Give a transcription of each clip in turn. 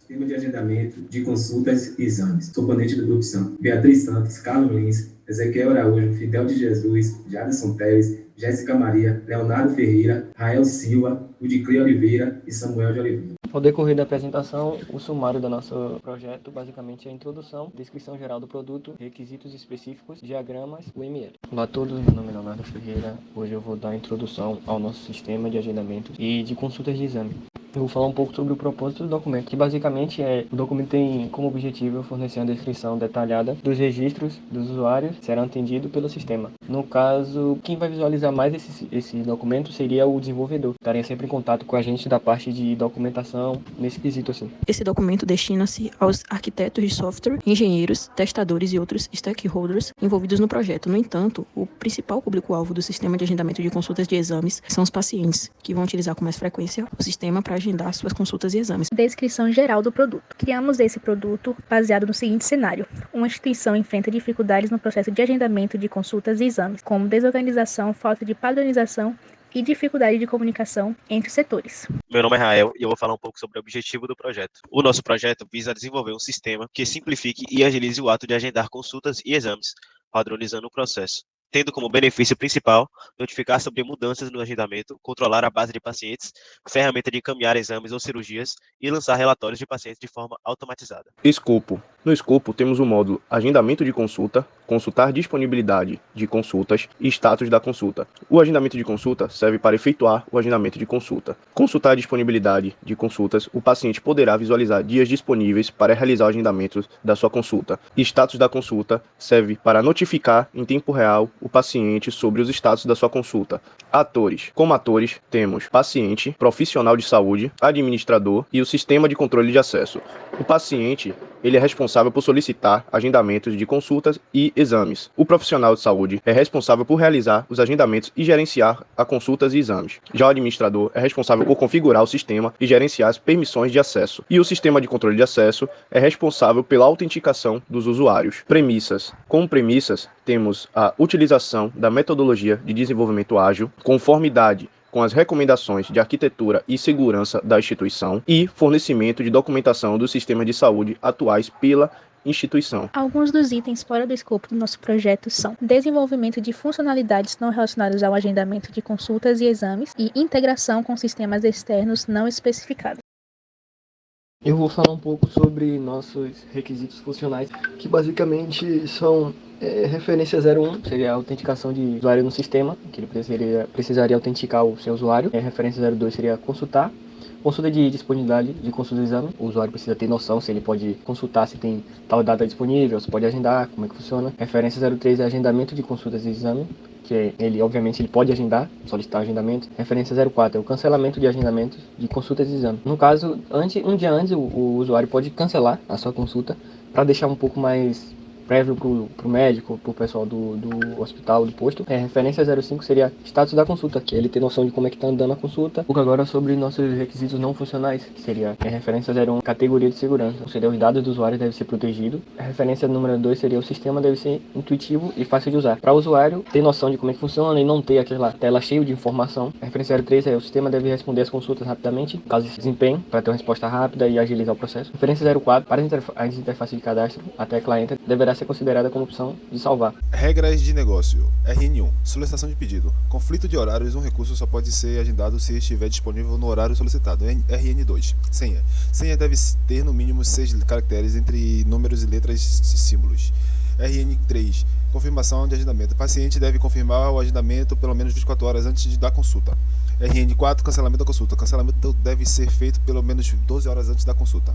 Sistema de agendamento de consultas e exames. Componente do grupo são Beatriz Santos, Carlos Lins, Ezequiel Araújo, Fidel de Jesus, Jadson Teles, Jéssica Maria, Leonardo Ferreira, Rael Silva, Udiclei Oliveira e Samuel de Oliveira. Ao decorrer da apresentação, o sumário do nosso projeto basicamente é a introdução, descrição geral do produto, requisitos específicos, diagramas, o UML. Olá a todos, meu nome é Leonardo Ferreira. Hoje eu vou dar a introdução ao nosso sistema de agendamento e de consultas de exame. Eu vou falar um pouco sobre o propósito do documento, que basicamente o documento tem como objetivo fornecer uma descrição detalhada dos registros dos usuários que serão atendidos pelo sistema. No caso, quem vai visualizar mais esse documento seria o desenvolvedor. Estaria sempre em contato com a gente da parte de documentação, nesse quesito assim. Esse documento destina-se aos arquitetos de software, engenheiros, testadores e outros stakeholders envolvidos no projeto. No entanto, o principal público-alvo do sistema de agendamento de consultas de exames são os pacientes, que vão utilizar com mais frequência o sistema para agendar suas consultas e exames. Descrição geral do produto. Criamos esse produto baseado no seguinte cenário: uma instituição enfrenta dificuldades no processo de agendamento de consultas e exames, como desorganização, falta de padronização e dificuldade de comunicação entre setores. Meu nome é Rael e eu vou falar um pouco sobre o objetivo do projeto. O nosso projeto visa desenvolver um sistema que simplifique e agilize o ato de agendar consultas e exames, padronizando o processo, tendo como benefício principal notificar sobre mudanças no agendamento, controlar a base de pacientes, ferramenta de encaminhar exames ou cirurgias e lançar relatórios de pacientes de forma automatizada. Escopo. No escopo temos o módulo Agendamento de consulta, consultar disponibilidade de consultas e status da consulta. O agendamento de consulta serve para efetuar o agendamento de consulta. Consultar a disponibilidade de consultas, o paciente poderá visualizar dias disponíveis para realizar o agendamento da sua consulta. Status da consulta serve para notificar em tempo real o paciente sobre os status da sua consulta. Atores. Como atores, temos paciente, profissional de saúde, administrador e o sistema de controle de acesso. O paciente, ele é responsável por solicitar agendamentos de consultas e exames. O profissional de saúde é responsável por realizar os agendamentos e gerenciar as consultas e exames. Já o administrador é responsável por configurar o sistema e gerenciar as permissões de acesso. E o sistema de controle de acesso é responsável pela autenticação dos usuários. Premissas. Como premissas, temos a utilização da metodologia de desenvolvimento ágil, conformidade com as recomendações de arquitetura e segurança da instituição e fornecimento de documentação dos sistemas de saúde atuais pela instituição. Alguns dos itens fora do escopo do nosso projeto são desenvolvimento de funcionalidades não relacionadas ao agendamento de consultas e exames e integração com sistemas externos não especificados. Eu vou falar um pouco sobre nossos requisitos funcionais, que basicamente são referência 01, seria a autenticação de usuário no sistema, que ele precisaria autenticar o seu usuário. Referência 02 seria consultar. Consulta de disponibilidade de consulta de exame, o usuário precisa ter noção se ele pode consultar, se tem tal data disponível, se pode agendar, como é que funciona. Referência 03 é agendamento de consultas de exame, que ele, obviamente, ele pode agendar, solicitar agendamento. Referência 04 é o cancelamento de agendamentos de consultas de exame. No caso, um dia antes, o usuário pode cancelar a sua consulta para deixar um pouco mais prévio para o médico, para o pessoal do hospital, do posto. Referência 05 seria status da consulta, que é ele ter noção de como é que está andando a consulta. Um pouco agora sobre nossos requisitos não funcionais, que seria a referência 01, categoria de segurança, ou seja, os dados do usuário devem ser protegidos. A referência número 2 seria o sistema deve ser intuitivo e fácil de usar, para o usuário ter noção de como é que funciona e não ter aquela tela cheia de informação. A referência 03 é o sistema deve responder as consultas rapidamente, caso de desempenho, para ter uma resposta rápida e agilizar o processo. Referência 04, para a interface de cadastro, a tecla Enter deverá ser considerada como opção de salvar. Regras de negócio. RN1. Solicitação de pedido. Conflito de horários. Um recurso só pode ser agendado se estiver disponível no horário solicitado. RN2. Senha. Senha deve ter no mínimo 6 caracteres entre números e letras e símbolos. RN3. Confirmação de agendamento. O paciente deve confirmar o agendamento pelo menos 24 horas antes da consulta. RN4. Cancelamento da consulta. Cancelamento deve ser feito pelo menos 12 horas antes da consulta.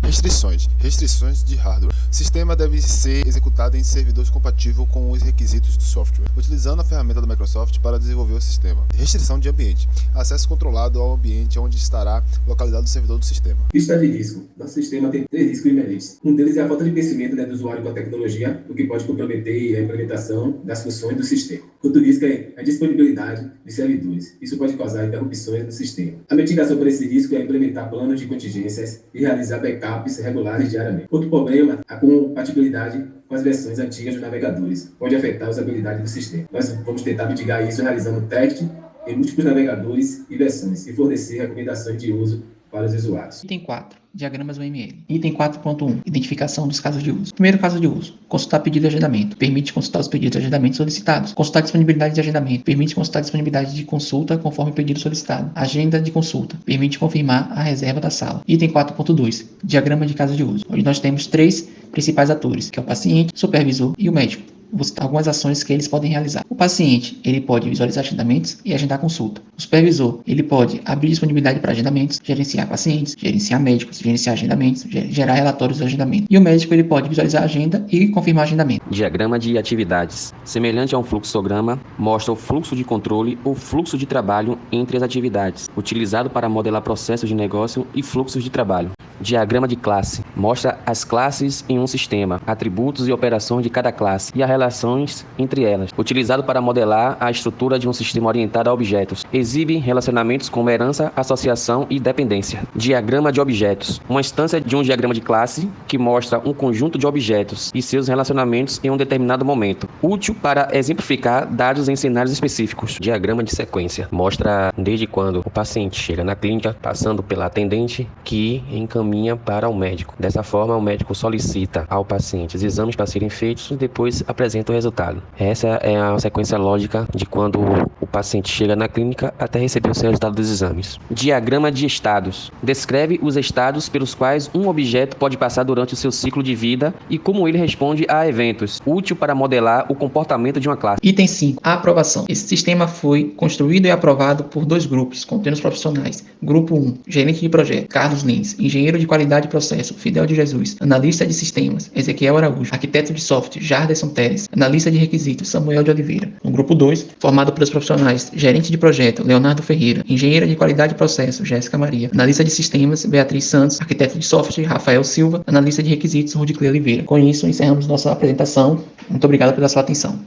Restrições. Restrições de hardware. O sistema deve ser executado em servidores compatíveis com os requisitos do software, utilizando a ferramenta da Microsoft para desenvolver o sistema. Restrição de ambiente. Acesso controlado ao ambiente onde estará localizado o servidor do sistema. Lista de risco. Nosso sistema tem 3 riscos inerentes. Um deles é a falta de conhecimento do usuário com a tecnologia, o que pode comprometer a implementação das funções do sistema. Outro risco é a disponibilidade de servidores. Isso pode causar interrupções no sistema. A mitigação para esse risco é implementar planos de contingências e realizar backups regulares diariamente. Outro problema é a compatibilidade com as versões antigas dos navegadores. Pode afetar a usabilidade do sistema. Nós vamos tentar mitigar isso realizando teste em múltiplos navegadores e versões e fornecer recomendações de uso para os usuários. Item 4. Diagramas UML. Item 4.1. Identificação dos casos de uso. Primeiro caso de uso. Consultar pedido de agendamento. Permite consultar os pedidos de agendamento solicitados. Consultar disponibilidade de agendamento. Permite consultar disponibilidade de consulta conforme o pedido solicitado. Agenda de consulta. Permite confirmar a reserva da sala. Item 4.2. Diagrama de caso de uso. Onde nós temos 3 principais atores, que é o paciente, o supervisor e o médico. Vou citar algumas ações que eles podem realizar. O paciente, ele pode visualizar agendamentos e agendar consulta. O supervisor, ele pode abrir disponibilidade para agendamentos, gerenciar pacientes, gerenciar médicos, gerenciar agendamentos, gerar relatórios de agendamento. E o médico, ele pode visualizar a agenda e confirmar agendamento. Diagrama de atividades. Semelhante a um fluxograma, mostra o fluxo de controle ou fluxo de trabalho entre as atividades, utilizado para modelar processos de negócio e fluxos de trabalho. Diagrama de classe. Mostra as classes em um sistema, atributos e operações de cada classe e as relações entre elas, utilizado para modelar a estrutura de um sistema orientado a objetos. Exibe relacionamentos como herança, associação e dependência. Diagrama de objetos. Uma instância de um diagrama de classe que mostra um conjunto de objetos e seus relacionamentos em um determinado momento, útil para exemplificar dados em cenários específicos. Diagrama de sequência. Mostra desde quando o paciente chega na clínica, passando pela atendente, que encaminha para o médico. Dessa forma, o médico solicita ao paciente os exames para serem feitos e depois apresenta o resultado. Essa é a sequência lógica de quando o paciente chega na clínica até receber o seu resultado dos exames. Diagrama de estados. Descreve os estados pelos quais um objeto pode passar durante o seu ciclo de vida e como ele responde a eventos, útil para modelar o comportamento de uma classe. Item 5. A aprovação. Esse sistema foi construído e aprovado por 2 grupos, contendo os profissionais. Grupo 1. Gerente de projeto, Carlos Lins. Engenheiro de qualidade e processo, Fidel de Jesus. Analista de sistemas, Ezequiel Araújo. Arquiteto de software, Jarderson Teres. Analista de requisitos, Samuel de Oliveira. No grupo 2, formado pelos profissionais Gerente de projeto, Leonardo Ferreira. Engenheira de qualidade e processo, Jéssica Maria. Analista de sistemas, Beatriz Santos. Arquiteto de software, Rafael Silva. Analista de requisitos, Rudiclé Oliveira. Com isso, encerramos nossa apresentação. Muito obrigado pela sua atenção.